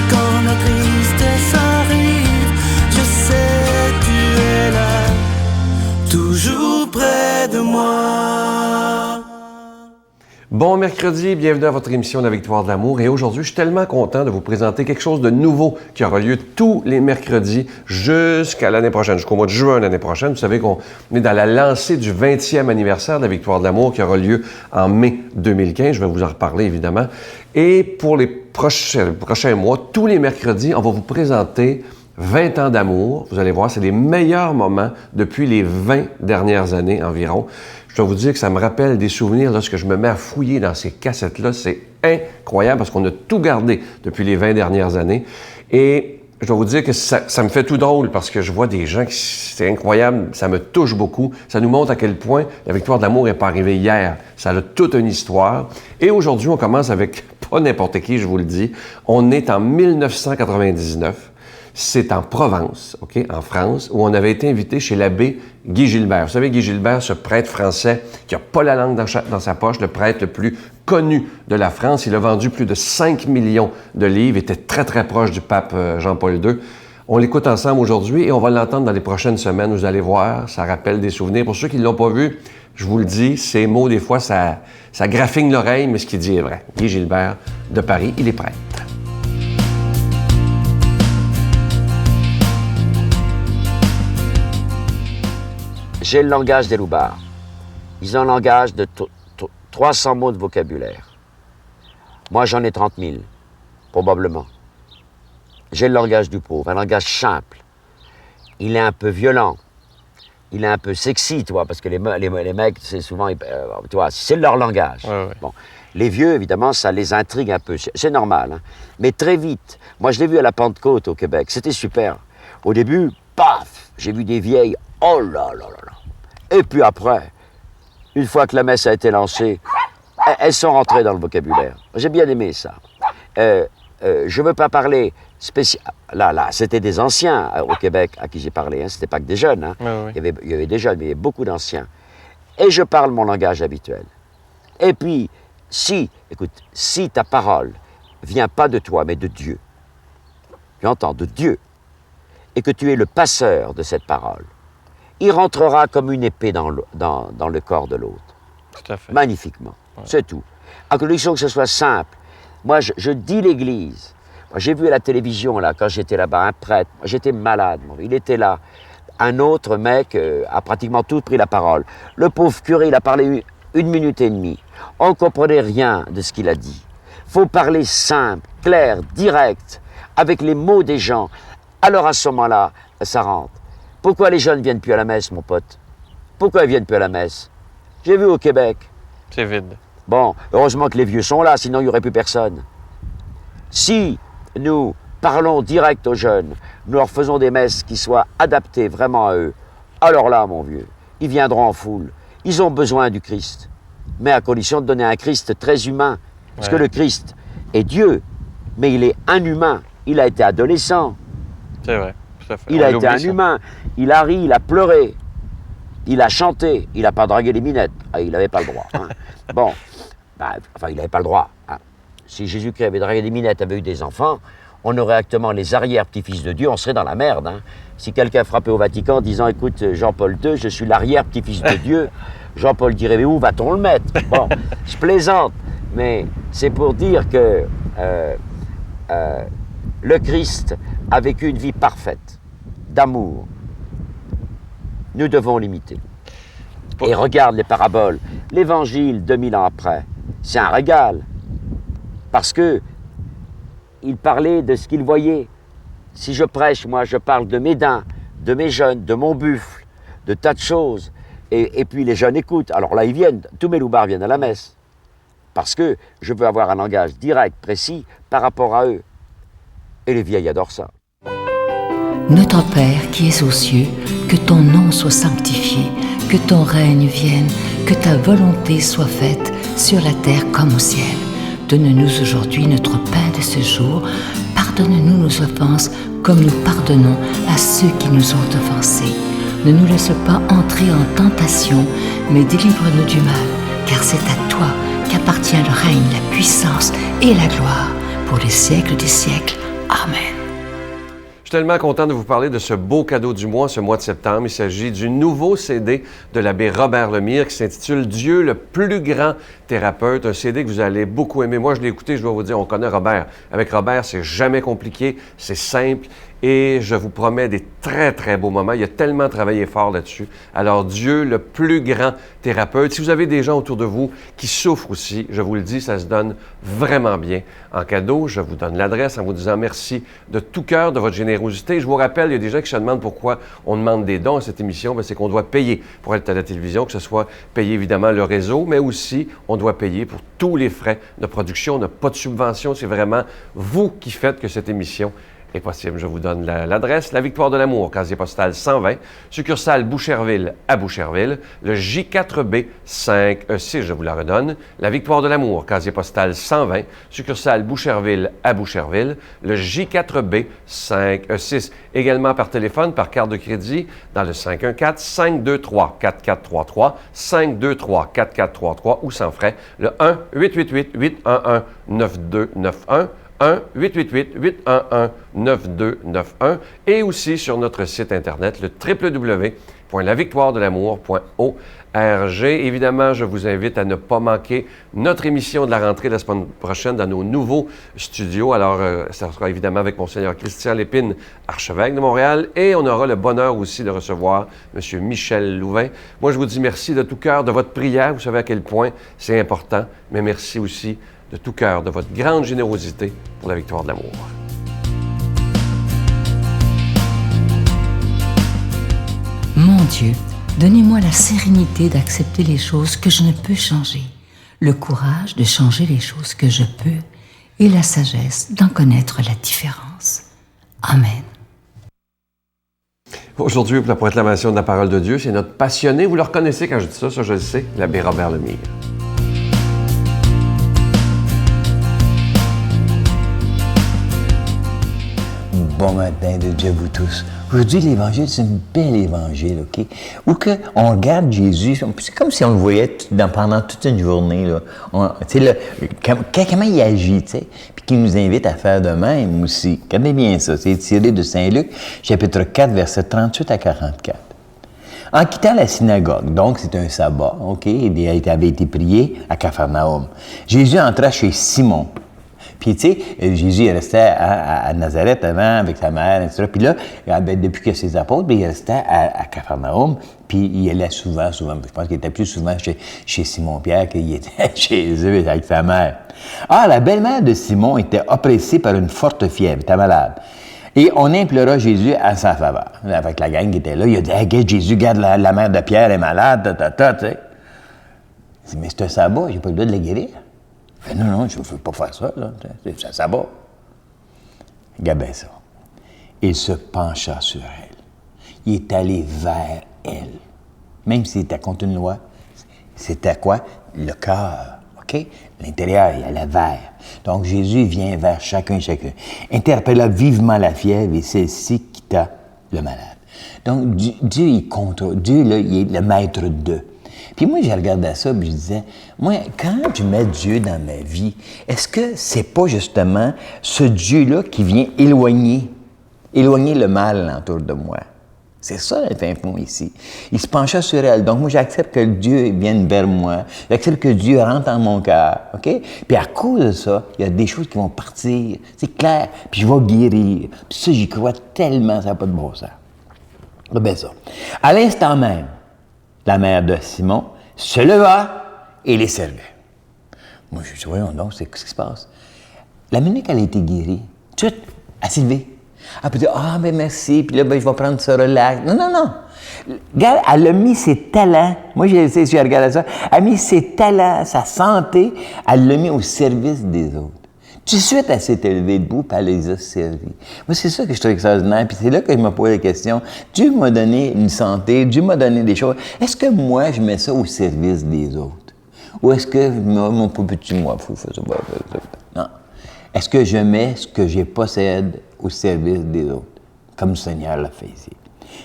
Et quand la tristesse arrive, je sais tu es là, toujours près de moi. Bon mercredi, bienvenue à votre émission La Victoire de l'amour. Et aujourd'hui, je suis tellement content de vous présenter quelque chose de nouveau qui aura lieu tous les mercredis jusqu'à l'année prochaine, jusqu'au mois de juin l'année prochaine. Vous savez qu'on est dans la lancée du 20e anniversaire de La Victoire de l'amour qui aura lieu en mai 2015. Je vais vous en reparler évidemment. Et pour les prochains mois, tous les mercredis, on va vous présenter 20 ans d'amour. Vous allez voir, c'est les meilleurs moments depuis les 20 dernières années environ. Je dois vous dire que ça me rappelle des souvenirs lorsque je me mets à fouiller dans ces cassettes-là. C'est incroyable parce qu'on a tout gardé depuis les 20 dernières années. Et je dois vous dire que ça me fait tout drôle parce que je vois des gens qui... C'est incroyable, ça me touche beaucoup. Ça nous montre à quel point la victoire de l'amour n'est pas arrivée hier. Ça a toute une histoire. Et aujourd'hui, on commence avec pas n'importe qui, je vous le dis. On est en 1999. C'est en Provence, OK, en France, où on avait été invité chez l'abbé Guy Gilbert. Vous savez, Guy Gilbert, ce prêtre français qui n'a pas la langue dans sa poche, le prêtre le plus connu de la France. Il a vendu plus de 5 millions de livres, était très, très proche du pape Jean-Paul II. On l'écoute ensemble aujourd'hui et on va l'entendre dans les prochaines semaines. Vous allez voir, ça rappelle des souvenirs. Pour ceux qui ne l'ont pas vu, je vous le dis, ces mots, des fois, ça graffigne l'oreille, mais ce qu'il dit est vrai. Guy Gilbert de Paris, il est prêtre. J'ai le langage des loupards. Ils ont un langage de 300 mots de vocabulaire. Moi, j'en ai 30 000, probablement. J'ai le langage du pauvre, un langage simple. Il est un peu violent. Il est un peu sexy, tu vois, parce que les mecs, c'est souvent, tu vois, c'est leur langage. Ouais. Bon. Les vieux, évidemment, ça les intrigue un peu. C'est normal, hein. Mais très vite, moi, je l'ai vu à la Pentecôte au Québec. C'était super. Au début, paf, j'ai vu des vieilles. Oh là là là là. Et puis après, une fois que la messe a été lancée, elles sont rentrées dans le vocabulaire. J'ai bien aimé ça. Je ne veux pas parler spécial. Là, c'était des anciens au Québec à qui j'ai parlé. Hein. C'était pas que des jeunes. Hein. Ouais. Il y avait des jeunes, mais il y avait beaucoup d'anciens. Et je parle mon langage habituel. Et puis, si ta parole vient pas de toi, mais de Dieu, tu entends, de Dieu, et que tu es le passeur de cette parole, il rentrera comme une épée dans le corps de l'autre. Tout à fait. Magnifiquement. Ouais. C'est tout. À condition que ce soit simple. Moi, je dis l'Église. Moi, j'ai vu à la télévision, là, quand j'étais là-bas, un prêtre. Moi, j'étais malade. Il était là. Un autre mec a pratiquement tout pris la parole. Le pauvre curé, il a parlé 1 minute et demie. On ne comprenait rien de ce qu'il a dit. Il faut parler simple, clair, direct, avec les mots des gens. Alors, à ce moment-là, ça rentre. Pourquoi les jeunes ne viennent plus à la messe, mon pote? Pourquoi ils ne viennent plus à la messe? J'ai vu au Québec. C'est vide. Bon, heureusement que les vieux sont là, sinon il n'y aurait plus personne. Si nous parlons direct aux jeunes, nous leur faisons des messes qui soient adaptées vraiment à eux, alors là, mon vieux, ils viendront en foule. Ils ont besoin du Christ, mais à condition de donner un Christ très humain. Parce que le Christ est Dieu, mais il est un humain. Il a été adolescent. C'est vrai. Il a été un humain, il a ri, il a pleuré, il a chanté, il n'a pas dragué les minettes. Ah, il n'avait pas le droit. Hein. Bon, il n'avait pas le droit. Hein. Si Jésus-Christ avait dragué des minettes, avait eu des enfants, on aurait actuellement les arrière-petits-fils de Dieu, on serait dans la merde. Hein. Si quelqu'un frappait au Vatican en disant « Écoute, Jean-Paul II, je suis l'arrière-petit-fils de Dieu », Jean-Paul dirait « Mais où va-t-on le mettre ?» Bon, je plaisante, mais c'est pour dire que le Christ a vécu une vie parfaite, d'amour. Nous devons l'imiter. Et regarde les paraboles. L'Évangile, 2000 ans après, c'est un régal. Parce que il parlait de ce qu'il voyait. Si je prêche, moi, je parle de mes daims, de mes jeunes, de mon buffle, de tas de choses. Et puis les jeunes écoutent. Alors là, ils viennent. Tous mes loupards viennent à la messe. Parce que je veux avoir un langage direct, précis, par rapport à eux. Et les vieilles adorent ça. Notre Père qui es aux cieux, que ton nom soit sanctifié, que ton règne vienne, que ta volonté soit faite sur la terre comme au ciel. Donne-nous aujourd'hui notre pain de ce jour. Pardonne-nous nos offenses comme nous pardonnons à ceux qui nous ont offensés. Ne nous laisse pas entrer en tentation, mais délivre-nous du mal, car c'est à toi qu'appartient le règne, la puissance et la gloire pour les siècles des siècles. Amen. Je suis tellement content de vous parler de ce beau cadeau du mois, ce mois de septembre. Il s'agit du nouveau CD de l'abbé Robert Lemire qui s'intitule « Dieu, le plus grand thérapeute ». Un CD que vous allez beaucoup aimer. Moi, je l'ai écouté, je dois vous dire, on connaît Robert. Avec Robert, c'est jamais compliqué, c'est simple. Et je vous promets des très, très beaux moments. Il a tellement travaillé fort là-dessus. Alors, Dieu, le plus grand thérapeute. Si vous avez des gens autour de vous qui souffrent aussi, je vous le dis, ça se donne vraiment bien. En cadeau, je vous donne l'adresse en vous disant merci de tout cœur de votre générosité. Je vous rappelle, il y a des gens qui se demandent pourquoi on demande des dons à cette émission. Bien, c'est qu'on doit payer pour être à la télévision, que ce soit payer évidemment le réseau, mais aussi on doit payer pour tous les frais de production. On n'a pas de subvention. C'est vraiment vous qui faites que cette émission est possible. Je vous donne l'adresse. La Victoire de l'Amour, casier postal 120, succursale Boucherville à Boucherville, le J4B 5E6, je vous la redonne. La Victoire de l'Amour, casier postal 120, succursale Boucherville à Boucherville, le J4B 5E6. Également par téléphone, par carte de crédit, dans le 514-523-4433, 523-4433 ou sans frais, le 1-888-811-9291, 1-888-811-9291 et aussi sur notre site Internet, le www.lavictoiredelamour.org. Évidemment, je vous invite à ne pas manquer notre émission de la rentrée la semaine prochaine dans nos nouveaux studios. Alors, ça sera évidemment avec Monseigneur Christian Lépine, archevêque de Montréal, et on aura le bonheur aussi de recevoir M. Michel Louvain. Moi, je vous dis merci de tout cœur de votre prière. Vous savez à quel point c'est important, mais merci aussi de tout cœur de votre grande générosité pour la victoire de l'amour. Mon Dieu, donnez-moi la sérénité d'accepter les choses que je ne peux changer, le courage de changer les choses que je peux et la sagesse d'en connaître la différence. Amen. Aujourd'hui, pour la proclamation de la parole de Dieu, c'est notre passionné. Vous le reconnaissez quand je dis ça je le sais, l'abbé Robert Lemire. Bon matin de Dieu à vous tous. Aujourd'hui, l'Évangile, c'est un bel Évangile, OK? Où on regarde Jésus, c'est comme si on le voyait pendant toute une journée, là. Comment il agit, tu sais? Puis qu'il nous invite à faire de même aussi. Regardez bien ça, c'est tiré de Saint-Luc, chapitre 4, versets 38 à 44. En quittant la synagogue, donc c'est un sabbat, OK? Il avait été prié à Capharnaüm. Jésus entra chez Simon. Puis, tu sais, Jésus est resté à Nazareth avant avec sa mère, etc. Puis là, depuis que ses apôtres, il restait à Capharnaüm, puis il allait souvent. Je pense qu'il était plus souvent chez Simon-Pierre qu'il était chez eux avec sa mère. Ah, la belle-mère de Simon était oppressée par une forte fièvre, était malade. Et on implora Jésus à sa faveur. Avec la gang qui était là, il a dit « Hey, Jésus, regarde, la mère de Pierre est malade, tu sais. » Il dit « Mais c'est un sabbat, j'ai pas le droit de la guérir. » « Non, je ne veux pas faire ça, là. Ça va. » Regarde bien ça. Il se pencha sur elle. Il est allé vers elle. Même s'il était contre une loi, c'était quoi? Le cœur, OK? L'intérieur, il allait vers. Donc, Jésus vient vers chacun. Interpella vivement la fièvre et celle-ci quitta le malade. Donc, Dieu, il contrôle. Dieu, là, il est le maître d'eux. Puis moi, je regardais ça, puis je disais, moi, quand je mets Dieu dans ma vie, est-ce que c'est pas justement ce Dieu-là qui vient éloigner le mal autour de moi? C'est ça, le fin fond ici. Il se pencha sur elle. Donc, moi, j'accepte que Dieu vienne vers moi. J'accepte que Dieu rentre dans mon cœur, OK? Puis à cause de ça, il y a des choses qui vont partir. C'est clair. Puis je vais guérir. Puis ça, j'y crois tellement, ça n'a pas de bon sens. Ben ça. À l'instant même, la mère de Simon se leva et les servait. Moi, je dis, voyons donc, c'est ce qui se passe. La minute qu'elle a été guérie, tout de suite, elle s'est levée. Elle peut dire, ben merci, puis là, je vais prendre ce relax. Non. Regarde, elle a mis ses talents. Moi, j'ai regardé ça. Elle a mis ses talents, sa santé, elle l'a mis au service des autres. Tout de suite, elle s'est élevée debout, puis elle les a servis. Moi, c'est ça que je trouve extraordinaire. Puis c'est là que je me pose la question. Dieu m'a donné une santé, Dieu m'a donné des choses. Est-ce que moi, je mets ça au service des autres? Ou est-ce que mon petit moi, non. Est-ce que je mets ce que je possède au service des autres? Comme le Seigneur l'a fait ici.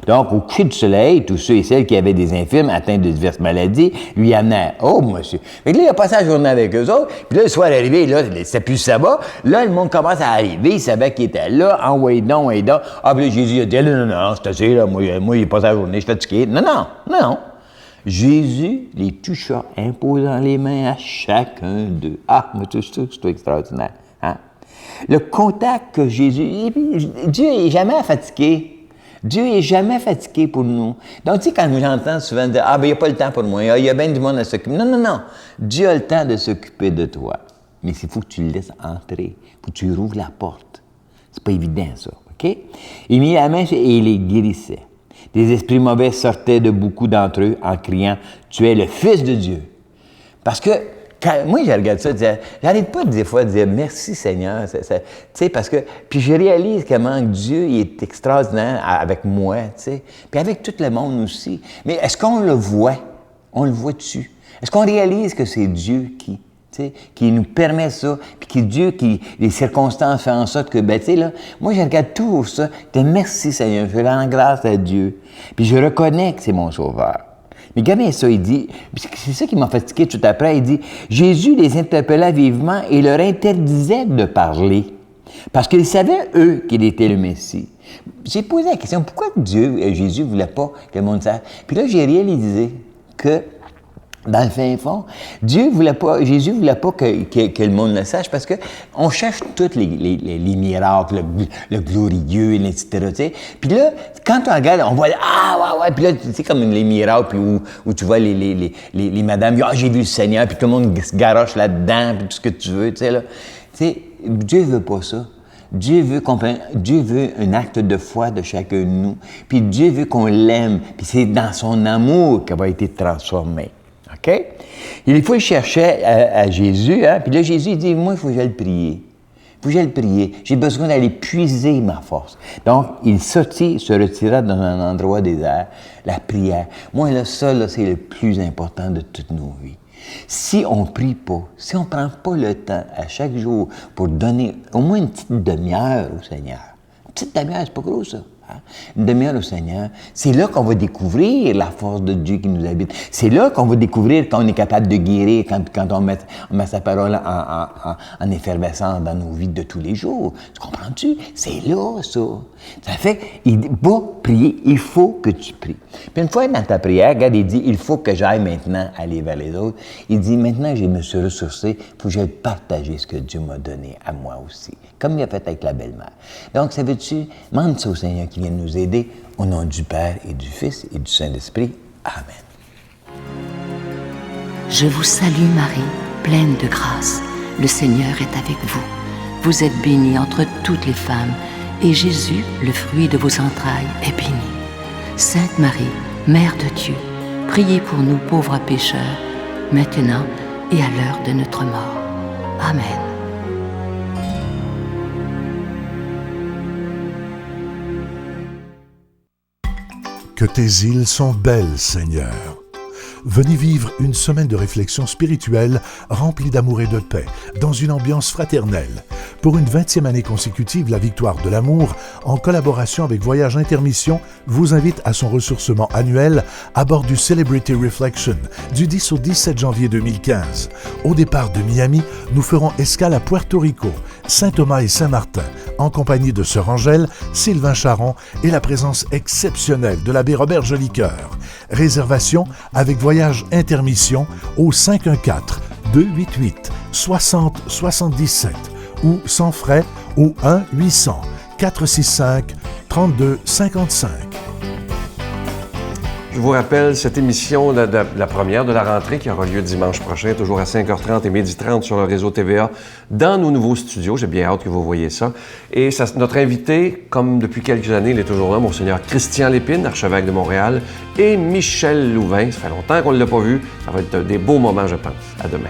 Donc, au coucher du soleil, tous ceux et celles qui avaient des infirmes atteints de diverses maladies lui amenaient. Oh, monsieur. Fait que là, il a passé la journée avec eux autres. Puis là, le soir arrivé, là, ça pue ça va. Là, le monde commence à arriver. Il savait qu'il était là. Envoyez donc. Ah, puis là, Jésus a dit, non, c'est assez, là. Moi, il a passé la journée, je suis fatigué. Non. Jésus les toucha, imposant les mains à chacun d'eux. Ah, mais c'est extraordinaire. Hein? Le contact que Jésus... Dieu n'est jamais fatigué. Dieu n'est jamais fatigué pour nous. Donc, tu sais, quand j'entends souvent dire « Ah, ben il n'y a pas le temps pour moi. Il y a bien du monde à s'occuper. » Non. Dieu a le temps de s'occuper de toi. Mais il faut que tu le laisses entrer. Il faut que tu rouvres la porte. C'est pas évident, ça. OK? Il mit la main et il les guérissait. Des esprits mauvais sortaient de beaucoup d'entre eux en criant « Tu es le Fils de Dieu. » Parce que, moi, je regarde ça, j'arrête pas des fois de dire « Merci Seigneur. » Tu sais, parce que, puis je réalise comment Dieu il est extraordinaire avec moi, tu sais, puis avec tout le monde aussi. Mais est-ce qu'on le voit? On le voit-tu? Est-ce qu'on réalise que c'est Dieu qui nous permet ça, puis que Dieu, les circonstances font en sorte que, tu sais, là, moi, je regarde tout ça, je dis merci Seigneur, je rends grâce à Dieu, puis je reconnais que c'est mon sauveur. Mais regardez ça, il dit, c'est ça qui m'a fatigué tout après, il dit, Jésus les interpella vivement et leur interdisait de parler, parce qu'ils savaient, eux, qu'il était le Messie. J'ai posé la question, pourquoi Jésus ne voulait pas que le monde sache? Puis là, j'ai réalisé que, dans le fin fond, Jésus voulait pas que le monde le sache parce que on cherche tous les miracles, le glorieux, etc. T'sais. Puis là, quand on regarde, on voit ouais, puis là, tu sais, comme les miracles, puis où tu vois les madames, j'ai vu le Seigneur, puis tout le monde se garoche là-dedans, puis tout ce que tu veux, tu sais, là. Tu sais, Dieu veut pas ça. Dieu veut un acte de foi de chacun de nous. Puis Dieu veut qu'on l'aime. Puis c'est dans son amour qu'il va être transformé. OK? Il faut chercher à Jésus, hein? Puis là, Jésus il dit, moi, il faut que j'aille prier. Il faut que j'aille prier. J'ai besoin d'aller puiser ma force. Donc, il se retira dans un endroit désert, la prière. Moi, là, ça, là, c'est le plus important de toutes nos vies. Si on ne prie pas, si on ne prend pas le temps à chaque jour pour donner au moins une petite demi-heure au Seigneur, une petite demi-heure, c'est pas gros, ça. Une demi-heure au Seigneur, c'est là qu'on va découvrir la force de Dieu qui nous habite. C'est là qu'on va découvrir qu'on est capable de guérir quand on met sa parole en effervescence dans nos vies de tous les jours. Tu comprends-tu? C'est là, ça. Ça fait, il va prier, il faut que tu pries. Puis une fois dans ta prière, regarde, il dit, il faut que j'aille maintenant aller vers les autres. Il dit, maintenant, je me suis ressourcé, il faut que j'aille partager ce que Dieu m'a donné à moi aussi, comme il a fait avec la belle-mère. Donc, ça veut-tu, demande ça au Seigneur qui vient nous aider, au nom du Père et du Fils et du Saint-Esprit. Amen. Je vous salue Marie, pleine de grâce. Le Seigneur est avec vous. Vous êtes bénie entre toutes les femmes, et Jésus, le fruit de vos entrailles, est béni. Sainte Marie, Mère de Dieu, priez pour nous pauvres pécheurs, maintenant et à l'heure de notre mort. Amen. Que tes îles sont belles, Seigneur. Venez vivre une semaine de réflexion spirituelle remplie d'amour et de paix, dans une ambiance fraternelle. Pour une 20e année consécutive, la Victoire de l'amour, en collaboration avec Voyage Intermission, vous invite à son ressourcement annuel à bord du Celebrity Reflection du 10 au 17 janvier 2015. Au départ de Miami, nous ferons escale à Puerto Rico, Saint-Thomas et Saint-Martin, en compagnie de Sœur Angèle, Sylvain Charon et la présence exceptionnelle de l'abbé Robert Jolicoeur. Réservation avec Voyage Intermission au 514-288-6077 ou sans frais au 1-800-465-3255. Je vous rappelle cette émission, la première de la rentrée qui aura lieu dimanche prochain, toujours à 5h30 et 12h30 sur le réseau TVA, dans nos nouveaux studios. J'ai bien hâte que vous voyez ça. Et notre invité, comme depuis quelques années, il est toujours là, Monseigneur Christian Lépine, archevêque de Montréal, et Michel Louvain. Ça fait longtemps qu'on ne l'a pas vu. Ça va être des beaux moments, je pense. À demain.